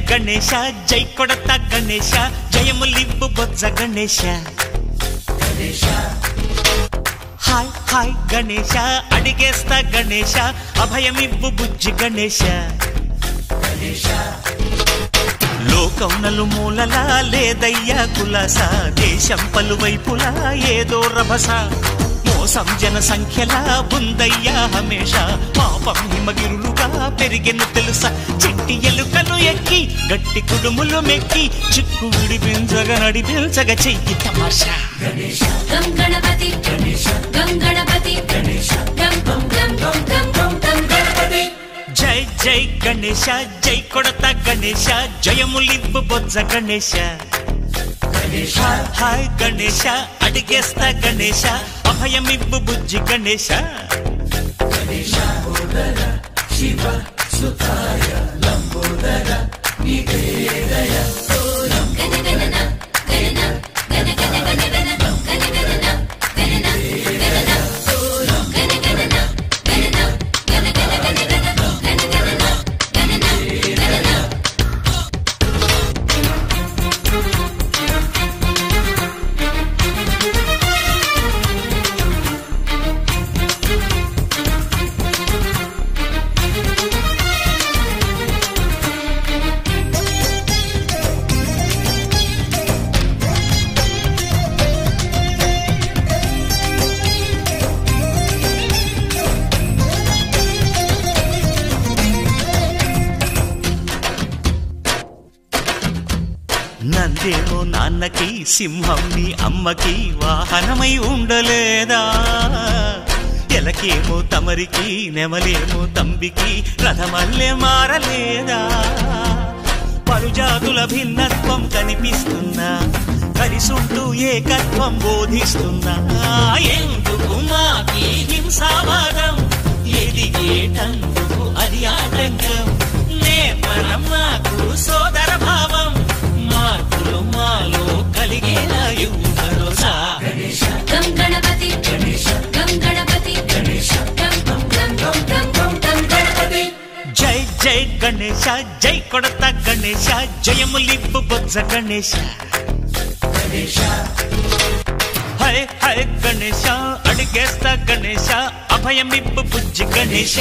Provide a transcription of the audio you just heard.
గణేశ జై కొడత గణేశ జయములివ్వు బొజ్జ Ganesha hi hi Ganesha అడిగేస్తా Ganesha అభయమివ్వు బుజ్జి గణేశ లోకం నలుమూలలా లేదయ్యా కులాస దేశం పలువైపులా ఏదో రభస మోసం జన సంఖ్యలా ఉందయ్యా హమేష పాపం హిమగిరులుగా పెరిగెను తెలుసా చిట్టి ఎలుకలు ఎక్కి గట్టి కుడుములు మెక్కి చిక్కు విడిపించగా నడిపించగా చెయ్యి తమాషా గం గణపతి గం గణపతి గం గం గం గం గం గం గం గణపతి జై జై గణేశ జై కొడత గణేశ జయములివ్వు బొజ్జ గణేశ హాయ్ గణేశ అడిగేస్తా గణేశ అభయమివ్వు బుజ్జి గణేశ శివ సుతాయ లంబోదర నివేదయ నందేమో నాన్నకి సింహం నీ అమ్మకి వాహనమై ఉండలేదా ఎలకేమో తమరికి నెమలేమో తంబికి రథమల్లే మారలేదా పలుజాతుల భిన్నత్వం కనిపిస్తున్నా కలిసుంటూ ఏకత్వం బోధిస్తున్నా ఎందుకు మాకి హింసావాదం ఎదిగేటందుకు అది ఆటంకం నేపరం మాకు సోదర భావం మార్పులు మాలో కలిగేలా భరోసా గం గణపతి గం గణపతి గం గం గం గం గం గం గం గణపతి జై జై గణేశ జై కొడత గణేశ జయములివ్వు బొజ్జ గణేశ హై హై గణేశ అడిగేస్తా గణేశ అభయమివ్వు బుజ్జి గణేశ